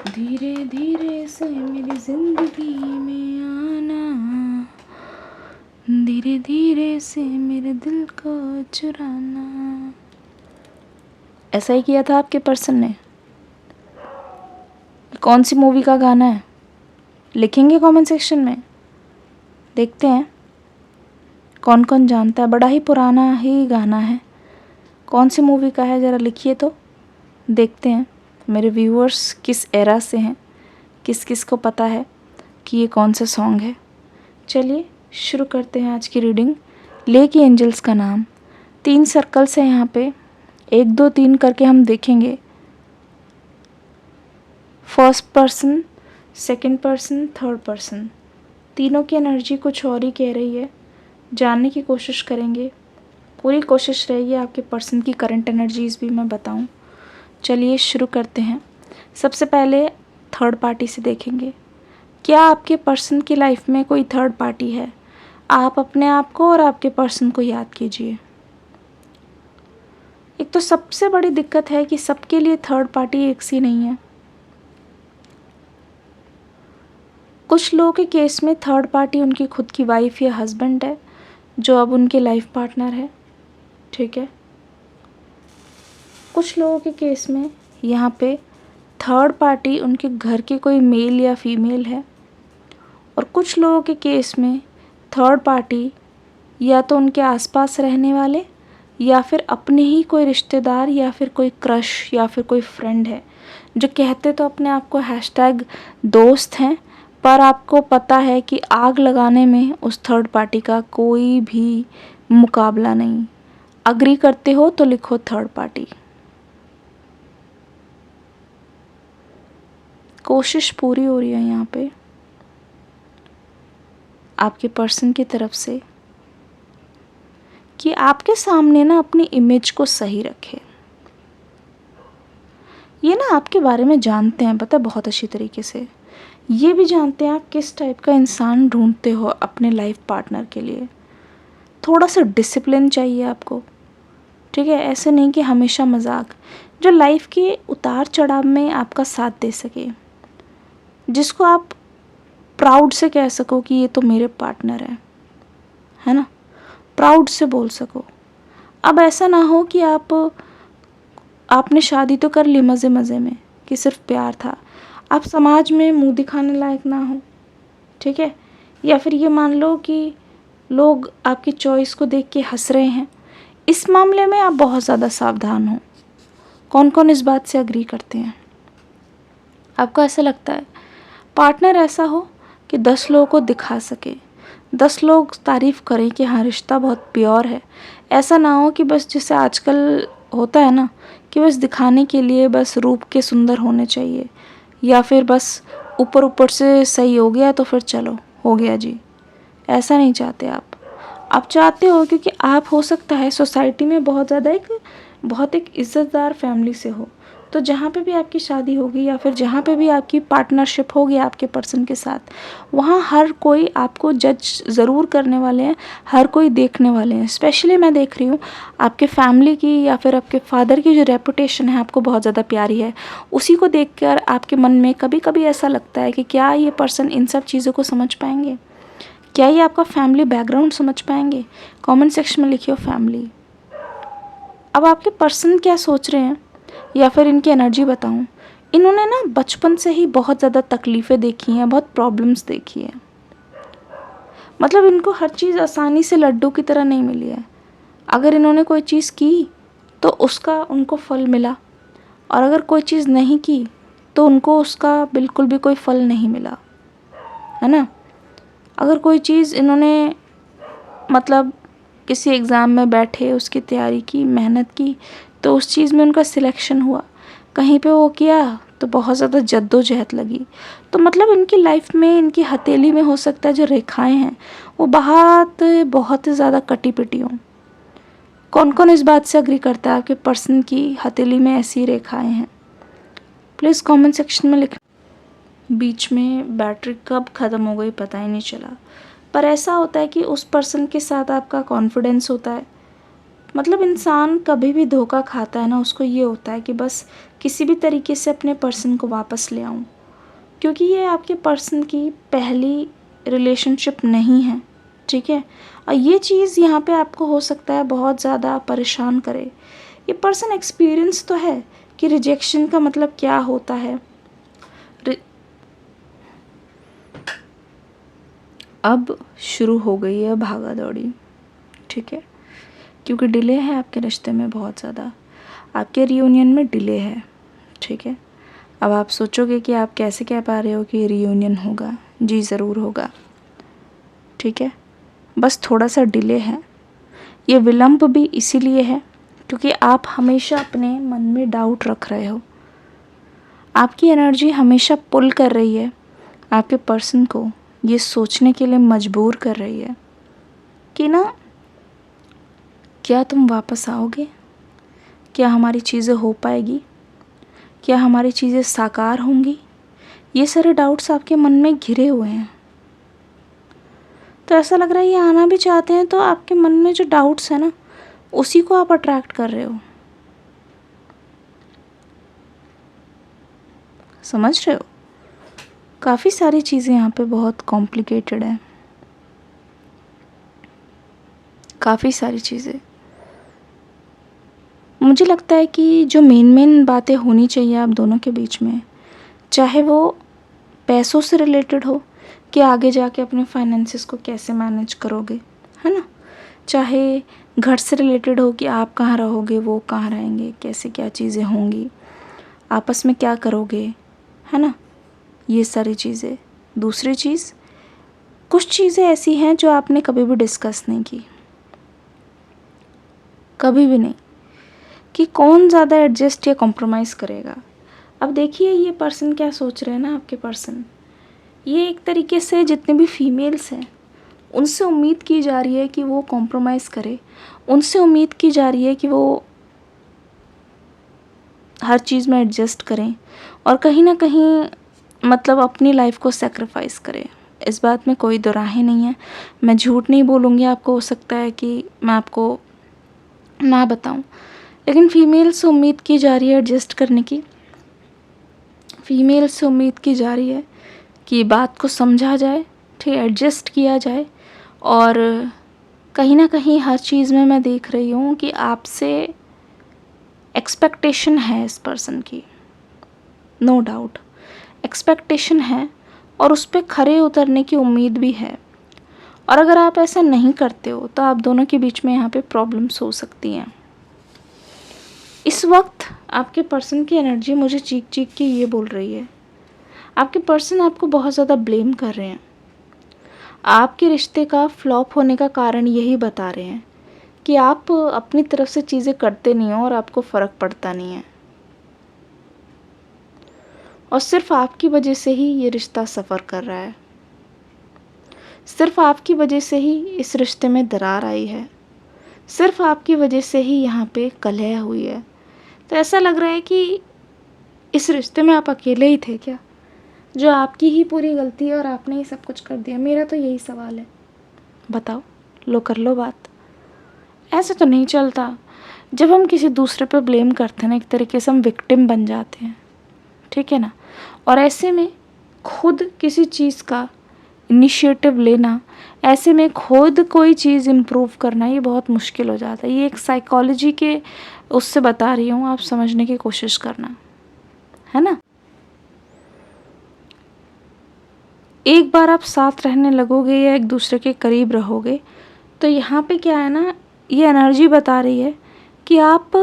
धीरे धीरे से मेरी जिंदगी में आना, धीरे धीरे से मेरे दिल को चुराना। ऐसा ही किया था आपके पर्सन ने। कौन सी मूवी का गाना है लिखेंगे कमेंट सेक्शन में, देखते हैं कौन कौन जानता है। बड़ा ही पुराना ही गाना है, कौन सी मूवी का है ज़रा लिखिए तो देखते हैं मेरे व्यूअर्स किस एरा से हैं, किस किस को पता है कि ये कौन सा सॉन्ग है। चलिए शुरू करते हैं आज की रीडिंग। लेके एंजल्स का नाम 3 सर्कल्स हैं यहाँ पे, 1 2 3 करके हम देखेंगे। First person, second person, third person, तीनों की एनर्जी कुछ और ही कह रही है। जानने की कोशिश करेंगे, पूरी कोशिश रहेगी आपके पर्सन की करंट एनर्जीज़ भी मैं बताऊं। चलिए शुरू करते हैं। सबसे पहले थर्ड पार्टी से देखेंगे, क्या आपके पर्सन की लाइफ में कोई थर्ड पार्टी है। आप अपने आप को और आपके पर्सन को याद कीजिए। एक तो सबसे बड़ी दिक्कत है कि सबके लिए थर्ड पार्टी एक सी नहीं है। कुछ लोगों के केस में थर्ड पार्टी उनकी खुद की वाइफ या हस्बैंड है जो अब उनके लाइफ पार्टनर है, ठीक है। कुछ लोगों के केस में यहाँ पे थर्ड पार्टी उनके घर के कोई मेल या फीमेल है, और कुछ लोगों के केस में थर्ड पार्टी या तो उनके आसपास रहने वाले या फिर अपने ही कोई रिश्तेदार या फिर कोई क्रश या फिर कोई फ्रेंड है, जो कहते तो अपने आप को हैशटैग दोस्त हैं, पर आपको पता है कि आग लगाने में उस थर्ड पार्टी का कोई भी मुकाबला नहीं। अग्री करते हो तो लिखो थर्ड पार्टी। कोशिश पूरी हो रही है यहाँ पे आपके पर्सन की तरफ से कि आपके सामने ना अपनी इमेज को सही रखे। ये ना आपके बारे में जानते हैं, पता है, बहुत अच्छी तरीके से। ये भी जानते हैं आप किस टाइप का इंसान ढूंढते हो अपने लाइफ पार्टनर के लिए। थोड़ा सा डिसिप्लिन चाहिए आपको, ठीक है। ऐसे नहीं कि हमेशा मजाक, जो लाइफ के उतार चढ़ाव में आपका साथ दे सके, जिसको आप प्राउड से कह सको कि ये तो मेरे पार्टनर है ना, प्राउड से बोल सको। अब ऐसा ना हो कि आपने शादी तो कर ली मज़े मज़े में कि सिर्फ प्यार था, आप समाज में मुंह दिखाने लायक ना हो, ठीक है। या फिर ये मान लो कि लोग आपकी चॉइस को देख के हंस रहे हैं। इस मामले में आप बहुत ज़्यादा सावधान हो। कौन कौन इस बात से अग्री करते हैं। आपको ऐसा लगता है पार्टनर ऐसा हो कि 10 लोगों को दिखा सके, 10 लोग तारीफ़ करें कि हाँ रिश्ता बहुत प्योर है। ऐसा ना हो कि बस जैसे आजकल होता है ना कि बस दिखाने के लिए बस रूप के सुंदर होने चाहिए, या फिर बस ऊपर ऊपर से सही हो गया तो फिर चलो हो गया जी। ऐसा नहीं चाहते आप चाहते हो क्योंकि आप हो सकता है सोसाइटी में बहुत एक इज़्ज़तदार फैमिली से हो, तो जहाँ पे भी आपकी शादी होगी या फिर जहाँ पे भी आपकी पार्टनरशिप होगी आपके पर्सन के साथ, वहाँ हर कोई आपको जज ज़रूर करने वाले हैं, हर कोई देखने वाले हैं। स्पेशली मैं देख रही हूँ आपके फैमिली की या फिर आपके फादर की जो रेपुटेशन है आपको बहुत ज़्यादा प्यारी है। उसी को देखकर आपके मन में कभी कभी ऐसा लगता है कि क्या ये पर्सन इन सब चीज़ों को समझ पाएंगे, क्या ये आपका फैमिली बैकग्राउंड समझ पाएंगे। कमेंट सेक्शन में लिखिए फैमिली। अब आपके पर्सन क्या सोच रहे हैं या फिर इनकी एनर्जी बताऊं। इन्होंने ना बचपन से ही बहुत ज़्यादा तकलीफ़ें देखी हैं, बहुत प्रॉब्लम्स देखी है। मतलब इनको हर चीज़ आसानी से लड्डू की तरह नहीं मिली है। अगर इन्होंने कोई चीज़ की तो उसका उनको फल मिला, और अगर कोई चीज़ नहीं की तो उनको उसका बिल्कुल भी कोई फल नहीं मिला, है ना। अगर कोई चीज़ इन्होंने मतलब किसी एग्ज़ाम में बैठे उसकी तैयारी की, मेहनत की, तो उस चीज़ में उनका सिलेक्शन हुआ, कहीं पे वो किया तो बहुत ज़्यादा जद्दोजहद लगी। तो मतलब इनकी लाइफ में, इनकी हथेली में हो सकता है जो रेखाएं हैं वो बहुत ही ज़्यादा कटी पिटी हों। कौन कौन इस बात से अग्री करता है आपके पर्सन की हथेली में ऐसी रेखाएं हैं, प्लीज़ कमेंट सेक्शन में लिखें। बीच में बैटरी कब ख़त्म हो गई पता ही नहीं चला, पर ऐसा होता है कि उस पर्सन के साथ आपका कॉन्फिडेंस होता है। मतलब इंसान कभी भी धोखा खाता है ना, उसको ये होता है कि बस किसी भी तरीके से अपने पर्सन को वापस ले आऊँ, क्योंकि ये आपके पर्सन की पहली रिलेशनशिप नहीं है, ठीक है। और ये चीज़ यहाँ पे आपको हो सकता है बहुत ज़्यादा परेशान करे। ये पर्सन एक्सपीरियंस तो है कि रिजेक्शन का मतलब क्या होता है। अब शुरू हो गई है भागा दौड़ी, ठीक है, क्योंकि डिले है आपके रिश्ते में बहुत ज़्यादा, आपके रियूनियन में डिले है, ठीक है। अब आप सोचोगे कि आप कैसे कह पा रहे हो कि रियूनियन होगा। जी ज़रूर होगा, ठीक है, बस थोड़ा सा डिले है। ये विलंब भी इसीलिए है क्योंकि आप हमेशा अपने मन में डाउट रख रहे हो। आपकी एनर्जी हमेशा पुल कर रही है आपके पर्सन को, ये सोचने के लिए मजबूर कर रही है कि ना क्या तुम वापस आओगे, क्या हमारी चीज़ें हो पाएगी, क्या हमारी चीज़ें साकार होंगी। ये सारे डाउट्स आपके मन में घिरे हुए हैं। तो ऐसा लग रहा है ये आना भी चाहते हैं, तो आपके मन में जो डाउट्स है ना उसी को आप अट्रैक्ट कर रहे हो। समझ रहे हो? काफ़ी सारी चीज़ें यहाँ पे बहुत कॉम्प्लिकेटेड है, काफ़ी सारी चीज़ें। मुझे लगता है कि जो मेन बातें होनी चाहिए आप दोनों के बीच में, चाहे वो पैसों से रिलेटेड हो कि आगे जाके अपने फाइनेंसेस को कैसे मैनेज करोगे, है ना, चाहे घर से रिलेटेड हो कि आप कहाँ रहोगे, वो कहाँ रहेंगे, कैसे क्या चीज़ें होंगी, आपस में क्या करोगे, है ना, ये सारी चीज़ें। दूसरी चीज़, कुछ चीज़ें ऐसी हैं जो आपने कभी भी डिस्कस नहीं की, कभी भी नहीं, कि कौन ज़्यादा एडजस्ट या कॉम्प्रोमाइज़ करेगा। अब देखिए ये पर्सन क्या सोच रहे हैं ना, आपके पर्सन, ये एक तरीके से जितने भी फीमेल्स हैं उनसे उम्मीद की जा रही है कि वो कॉम्प्रोमाइज़ करे, उनसे उम्मीद की जा रही है कि वो हर चीज़ में एडजस्ट करें और कहीं ना कहीं मतलब अपनी लाइफ को सेक्रीफाइस करें। इस बात में कोई दो राहें नहीं है, मैं झूठ नहीं बोलूँगी आपको, हो सकता है कि मैं आपको ना बताऊँ, लेकिन फीमेल से उम्मीद की जा रही है एडजस्ट करने की। फीमेल से उम्मीद की जा रही है कि बात को समझा जाए, ठीक, एडजस्ट किया जाए। और कहीं ना कहीं हर चीज़ में मैं देख रही हूँ कि आपसे एक्सपेक्टेशन है इस पर्सन की, नो डाउट एक्सपेक्टेशन है और उस पर खरे उतरने की उम्मीद भी है। और अगर आप ऐसा नहीं करते हो तो आप दोनों के बीच में यहाँ पे प्रॉब्लम्स हो सकती हैं। इस वक्त आपके पर्सन की एनर्जी मुझे चीख चीख के ये बोल रही है, आपके पर्सन आपको बहुत ज़्यादा ब्लेम कर रहे हैं। आपके रिश्ते का फ्लॉप होने का कारण यही बता रहे हैं कि आप अपनी तरफ से चीज़ें करते नहीं हो और आपको फ़र्क पड़ता नहीं है, और सिर्फ आपकी वजह से ही ये रिश्ता सफ़र कर रहा है, सिर्फ आपकी वजह से ही इस रिश्ते में दरार आई है, सिर्फ आपकी वजह से ही यहाँ पे कलह हुई है। तो ऐसा लग रहा है कि इस रिश्ते में आप अकेले ही थे क्या, जो आपकी ही पूरी गलती है और आपने ही सब कुछ कर दिया। मेरा तो यही सवाल है, बताओ, लो कर लो बात। ऐसे तो नहीं चलता। जब हम किसी दूसरे पे ब्लेम करते हैं ना, एक तरीके से हम विक्टिम बन जाते हैं, ठीक है ना। और ऐसे में खुद किसी चीज़ का इनिशिएटिव लेना, ऐसे में खुद कोई चीज़ इम्प्रूव करना, ये बहुत मुश्किल हो जाता है। ये एक साइकोलॉजी के उससे बता रही हूँ, आप समझने की कोशिश करना, है ना। एक बार आप साथ रहने लगोगे या एक दूसरे के करीब रहोगे तो यहाँ पे क्या है ना, ये एनर्जी बता रही है कि आप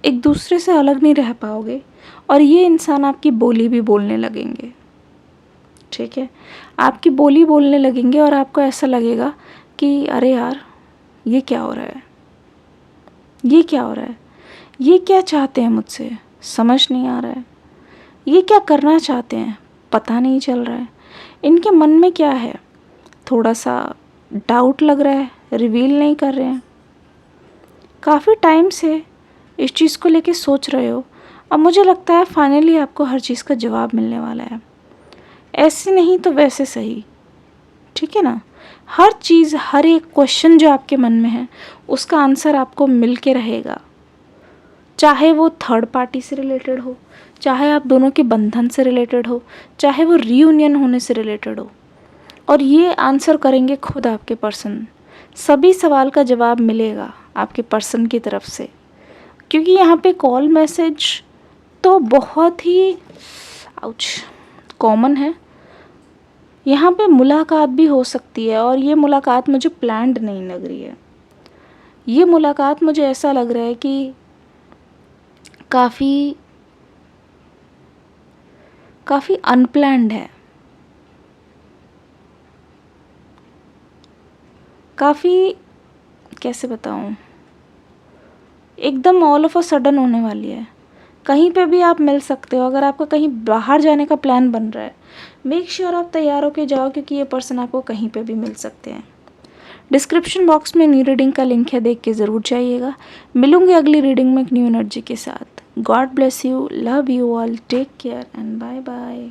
एक दूसरे से अलग नहीं रह पाओगे और ये इंसान आपकी बोली भी बोलने लगेंगे, ठीक है, आपकी बोली बोलने लगेंगे और आपको ऐसा लगेगा कि अरे यार ये क्या हो रहा है, ये क्या हो रहा है, ये क्या चाहते हैं मुझसे, समझ नहीं आ रहा है, ये क्या करना चाहते हैं, पता नहीं चल रहा है, इनके मन में क्या है, थोड़ा सा डाउट लग रहा है, रिवील नहीं कर रहे हैं। काफ़ी टाइम से इस चीज़ को लेके सोच रहे हो। अब मुझे लगता है फाइनली आपको हर चीज़ का जवाब मिलने वाला है, ऐसे नहीं तो वैसे सही, ठीक है ना। हर चीज़, हर एक क्वेश्चन जो आपके मन में है उसका आंसर आपको मिल के रहेगा, चाहे वो थर्ड पार्टी से रिलेटेड हो, चाहे आप दोनों के बंधन से रिलेटेड हो, चाहे वो रीयूनियन होने से रिलेटेड हो। और ये आंसर करेंगे खुद आपके पर्सन। सभी सवाल का जवाब मिलेगा आपके पर्सन की तरफ से, क्योंकि यहाँ पे कॉल मैसेज तो बहुत ही कॉमन है। यहाँ पे मुलाकात भी हो सकती है, और ये मुलाकात मुझे प्लान्ड नहीं लग रही है। ये मुलाकात मुझे ऐसा लग रहा है कि काफ़ी अनप्लान्ड है, काफ़ी, कैसे बताऊँ, एकदम ऑल ऑफ अ सडन होने वाली है। कहीं पे भी आप मिल सकते हो। अगर आपका कहीं बाहर जाने का प्लान बन रहा है, मेक श्योर आप तैयार होके जाओ, क्योंकि ये पर्सन आपको कहीं पे भी मिल सकते हैं। डिस्क्रिप्शन बॉक्स में न्यू रीडिंग का लिंक है, देख के ज़रूर जाइएगा। मिलूंगी अगली रीडिंग में एक न्यू एनर्जी के साथ। God bless you, love you all, take care and bye bye.